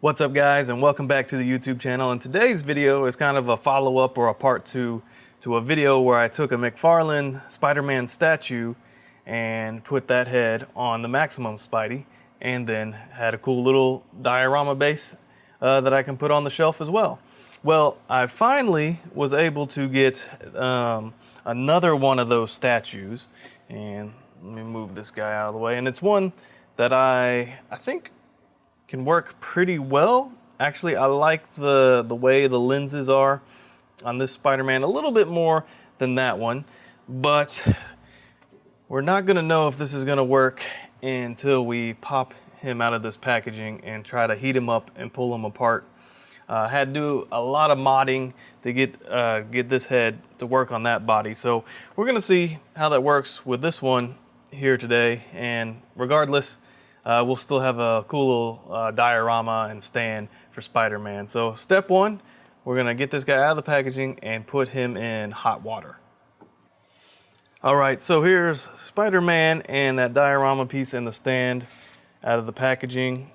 What's up, guys, and welcome back to the YouTube channel. And today's video is kind of a follow-up or a part two to a video where I took a McFarlane Spider-Man statue and put that head on the Maximum Spidey, and then had a cool little diorama base that I can put on the shelf as well. Well, I finally was able to get another one of those statues, and let me move this guy out of the way. And it's one that I think can work pretty well. Actually, I like the way the lenses are on this Spider-Man a little bit more than that one, but we're not gonna know if this is gonna work until we pop him out of this packaging and try to heat him up and pull him apart. Had to do a lot of modding to get this head to work on that body. So we're gonna see how that works with this one here today, and regardless, we'll still have a cool little diorama and stand for Spider-Man. So step one, we're gonna get this guy out of the packaging and put him in hot water. All right, so here's Spider-Man and that diorama piece and the stand out of the packaging.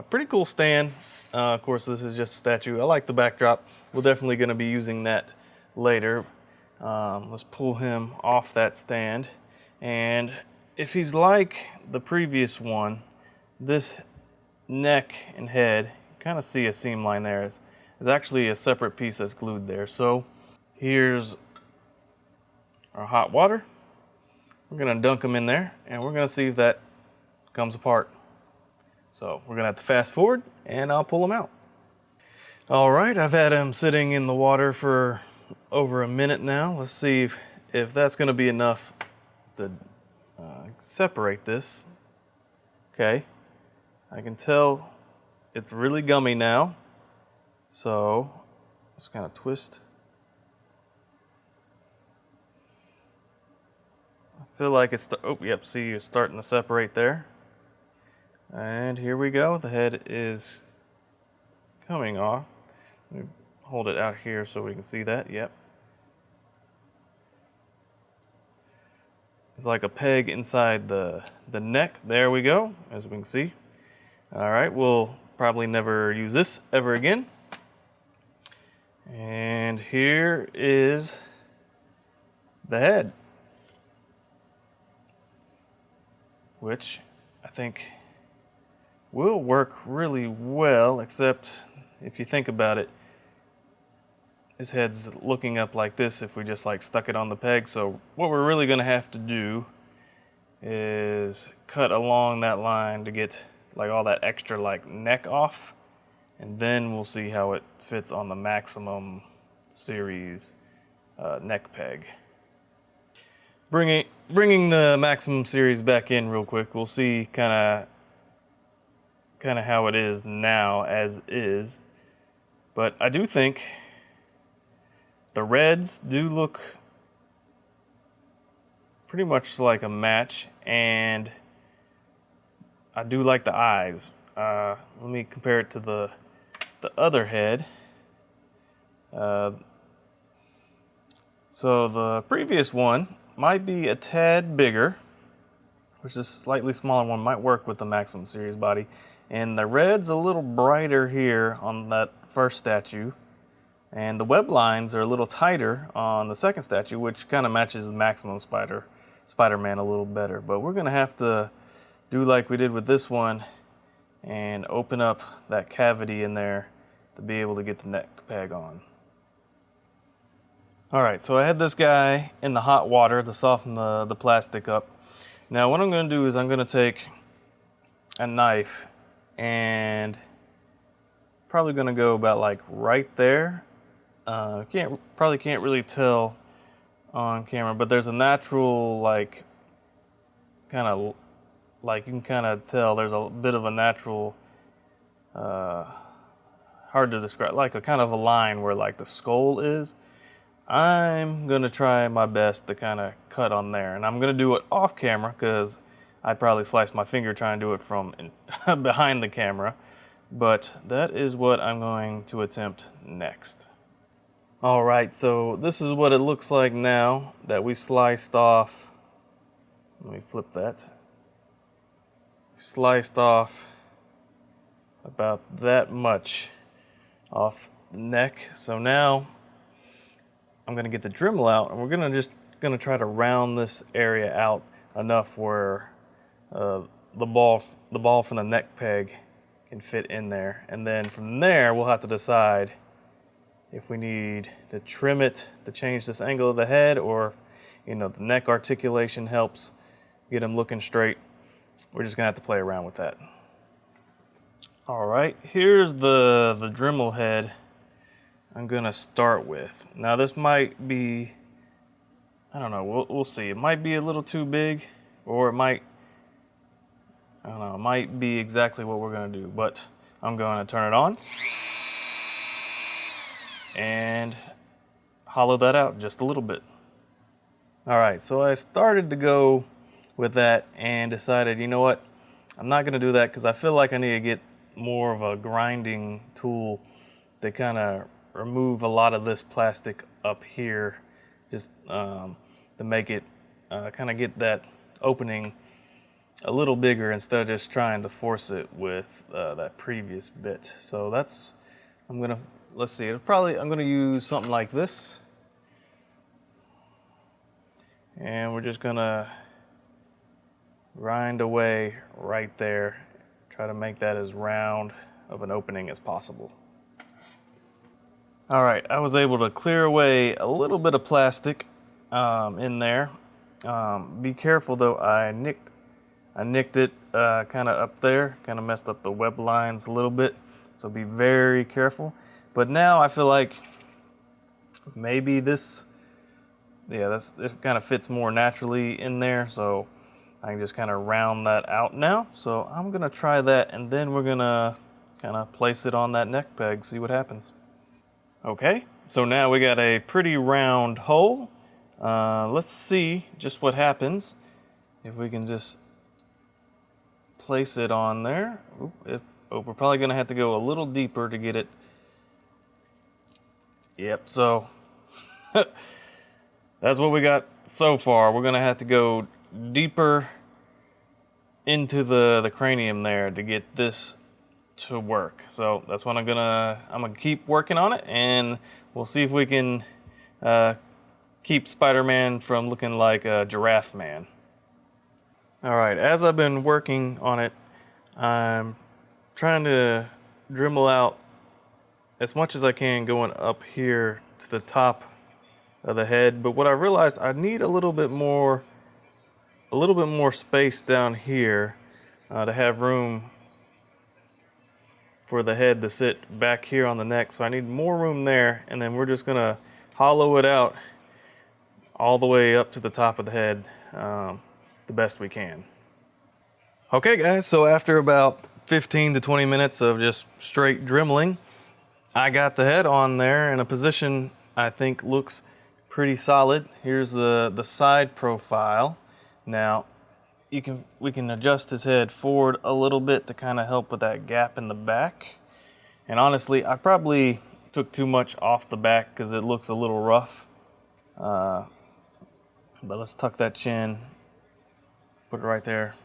Pretty cool stand. Of course, this is just a statue. I like the backdrop. We're definitely gonna be using that later. Let's pull him off that stand. And if he's like the previous one, this neck and head, kind of see a seam line there, is actually a separate piece that's glued there. So here's our hot water. We're gonna dunk him in there and we're gonna see if that comes apart. So we're gonna have to fast forward and I'll pull him out. All right, I've had him sitting in the water for over a minute now. Let's see if that's gonna be enough to separate this. Okay, I can tell it's really gummy now, so just kind of twist. I feel like it's oh yep, see, it's starting to separate there. And here we go, the head is coming off. Let me hold it out here so we can see that. Yep, it's like a peg inside the neck. There we go, as we can see. All right, we'll probably never use this ever again. And here is the head, which I think will work really well, except if you think about it, his head's looking up like this if we just like stuck it on the peg. So what we're really gonna have to do is cut along that line to get like all that extra like neck off, and then we'll see how it fits on the Maximum series neck peg. Bringing the Maximum series back in real quick, we'll see kind of how it is now as is. But I do think the reds do look pretty much like a match, and I do like the eyes. Let me compare it to the other head. So the previous one might be a tad bigger, which is a slightly smaller one might work with the Maximum series body. And the red's a little brighter here on that first statue. And the web lines are a little tighter on the second statue, which kind of matches the Maximum Spider-Man a little better. But we're gonna have to do like we did with this one and open up that cavity in there to be able to get the neck peg on. All right, so I had this guy in the hot water to soften the plastic up. Now what I'm gonna do is I'm gonna take a knife and probably gonna go about like right there. Probably can't really tell on camera, but there's a natural like kind of like you can kind of tell there's a bit of a natural hard to describe, like a kind of a line where like the skull is. I'm gonna try my best to kind of cut on there, and I'm gonna do it off camera because I'd probably slice my finger trying to do it from behind the camera, but that is what I'm going to attempt next. All right, so this is what it looks like now that we sliced off. Let me flip that. Sliced off about that much off the neck. So now I'm gonna get the Dremel out, and we're gonna try to round this area out enough where the ball from the neck peg can fit in there. And then from there, we'll have to decide if we need to trim it to change this angle of the head, or the neck articulation helps get him looking straight. We're just gonna have to play around with that. All right, here's the Dremel head I'm gonna start with. Now this might be, I don't know, we'll see. It might be a little too big, or it might be exactly what we're gonna do, but I'm gonna turn it on and hollow that out just a little bit. All right, so I started to go with that and decided, you know what? I'm not gonna do that because I feel like I need to get more of a grinding tool to kind of remove a lot of this plastic up here, just to make it kind of get that opening a little bigger instead of just trying to force it with that previous bit. So that's, let's see, I'm gonna use something like this. And we're just gonna grind away right there. Try to make that as round of an opening as possible. All right, I was able to clear away a little bit of plastic in there. Be careful though, I nicked it kind of up there, kind of messed up the web lines a little bit. So be very careful. But now I feel like maybe this kind of fits more naturally in there. So I can just kind of round that out now. So I'm gonna try that, and then we're gonna kind of place it on that neck peg, see what happens. Okay, so now we got a pretty round hole. Let's see just what happens if we can just place it on there. We're probably gonna have to go a little deeper to get it. Yep, so that's what we got so far. We're gonna have to go deeper into the cranium there to get this to work. So that's what I'm gonna keep working on it, and we'll see if we can keep Spider-Man from looking like a Giraffe Man. All right, as I've been working on it, I'm trying to Dremel out as much as I can going up here to the top of the head. But what I realized, I need a little bit more space down here to have room for the head to sit back here on the neck. So I need more room there, and then we're just gonna hollow it out all the way up to the top of the head the best we can. Okay guys, so after about 15 to 20 minutes of just straight dremeling, I got the head on there in a position I think looks pretty solid. Here's the side profile. Now we can adjust his head forward a little bit to kind of help with that gap in the back. And honestly, I probably took too much off the back because it looks a little rough. But let's tuck that chin, put it right there.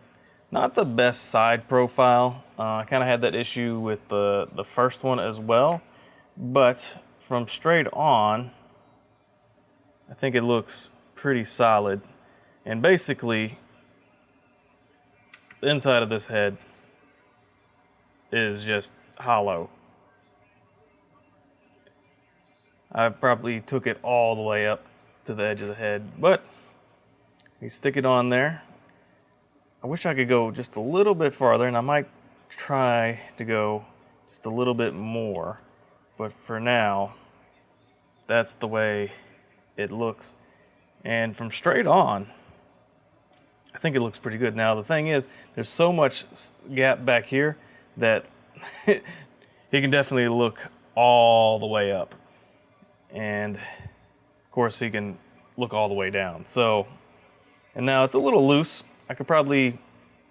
Not the best side profile. I kind of had that issue with the first one as well. But from straight on, I think it looks pretty solid. And basically, the inside of this head is just hollow. I probably took it all the way up to the edge of the head, but you stick it on there. I wish I could go just a little bit farther, and I might try to go just a little bit more. But for now, that's the way it looks. And from straight on, I think it looks pretty good. Now, the thing is, there's so much gap back here that he can definitely look all the way up. And, of course, he can look all the way down. So, and now it's a little loose. I could probably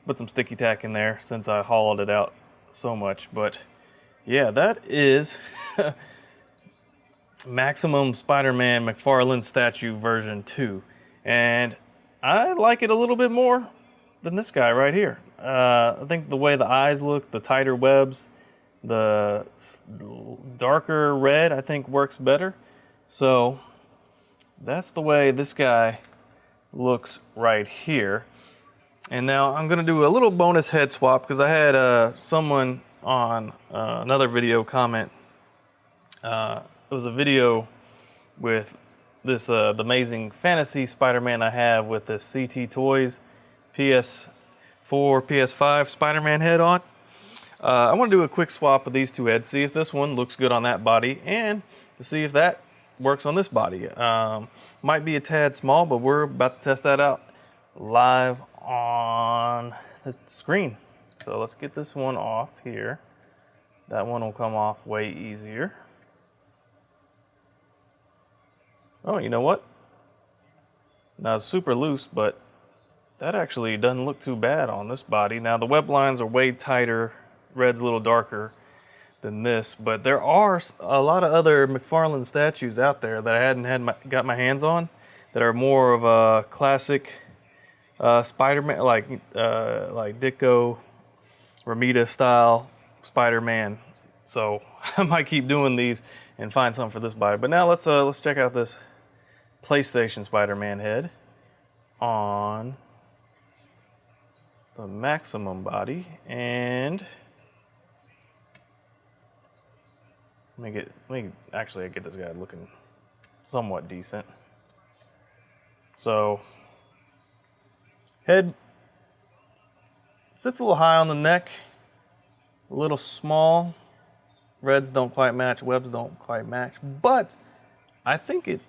put some sticky tack in there since I hollowed it out so much. But, yeah, that is Maximum Spider-Man McFarlane Statue version 2. And I like it a little bit more than this guy right here. I think the way the eyes look, the tighter webs, The darker red, I think, works better. So that's the way this guy looks right here. And now I'm gonna do a little bonus head swap because I had someone on another video comment. It was a video with this the Amazing Fantasy Spider-Man I have with this CT Toys PS4, PS5 Spider-Man head on. I want to do a quick swap of these two heads, see if this one looks good on that body, and to see if that works on this body. Might be a tad small, but we're about to test that out live on the screen. So let's get this one off here. That one will come off way easier. Oh, you know what? Now it's super loose, but that actually doesn't look too bad on this body. Now the web lines are way tighter. Red's a little darker than this, but there are a lot of other McFarlane statues out there that I hadn't got my hands on that are more of a classic Spider-Man, like Ditko, Ramita style Spider-Man. So I might keep doing these and find something for this body. But now let's check out this PlayStation Spider-Man head on the maximum body, and let me actually get this guy looking somewhat decent. So head sits a little high on the neck, a little small. Reds don't quite match, webs don't quite match, but I think it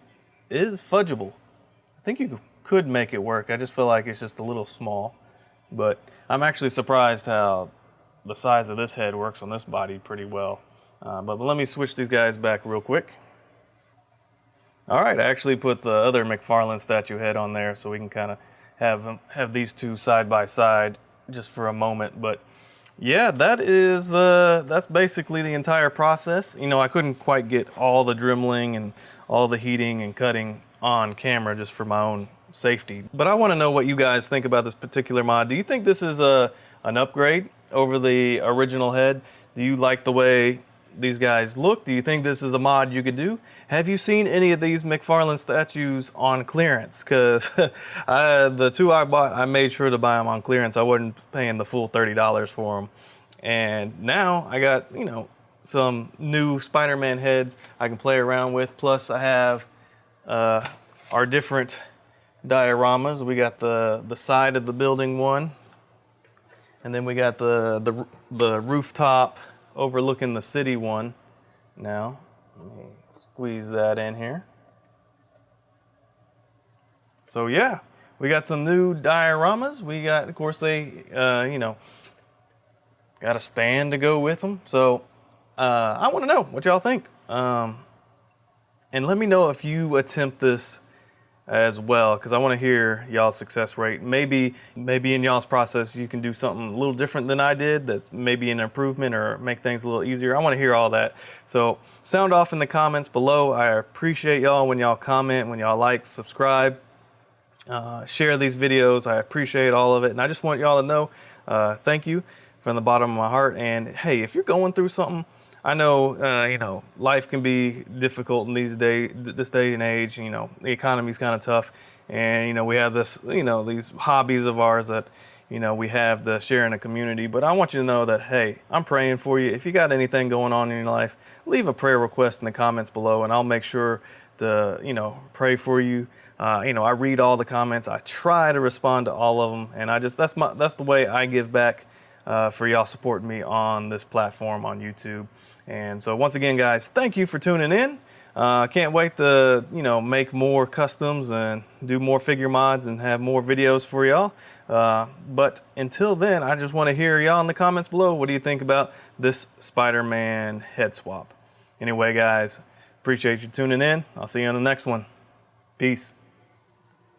is fudgeable. I think you could make it work. I just feel like it's just a little small, but I'm actually surprised how the size of this head works on this body pretty well. But let me switch these guys back real quick. All right, I actually put the other McFarlane statue head on there so we can kind of have these two side by side just for a moment. But yeah, that's basically the entire process. You know, I couldn't quite get all the dremeling and all the heating and cutting on camera just for my own safety. But I want to know what you guys think about this particular mod. Do you think this is an upgrade over the original head? Do you like the way these guys look? Do you think this is a mod you could do? Have you seen any of these McFarlane statues on clearance? Because the two I bought, I made sure to buy them on clearance. I wasn't paying the full $30 for them. And now I got, you know, some new Spider-Man heads I can play around with. Plus I have our different dioramas. We got the side of the building one, and then we got the rooftop overlooking the city one. Now, let me squeeze that in here. So yeah, we got some new dioramas. We got, of course, they, you know, got a stand to go with them. So I want to know what y'all think. And let me know if you attempt this as well, because I want to hear y'all's success rate. Maybe in y'all's process you can do something a little different than I did that's maybe an improvement or make things a little easier. I want to hear all that. So sound off in the comments below. I appreciate y'all when y'all comment, when y'all like, subscribe, share these videos. I appreciate all of it, and I just want y'all to know thank you from the bottom of my heart. And hey, if you're going through something, I know, you know, life can be difficult in this day and age. You know, the economy's kind of tough, and you know, we have this, you know, these hobbies of ours that, you know, we have to share in a community. But I want you to know that, hey, I'm praying for you. If you got anything going on in your life, leave a prayer request in the comments below, and I'll make sure to, you know, pray for you. You know, I read all the comments. I try to respond to all of them, and that's the way I give back for y'all supporting me on this platform on YouTube. And so once again, guys, thank you for tuning in. Can't wait to, you know, make more customs and do more figure mods and have more videos for y'all. But until then, I just want to hear y'all in the comments below. What do you think about this Spider-Man head swap? Anyway, guys, appreciate you tuning in. I'll see you on the next one. Peace.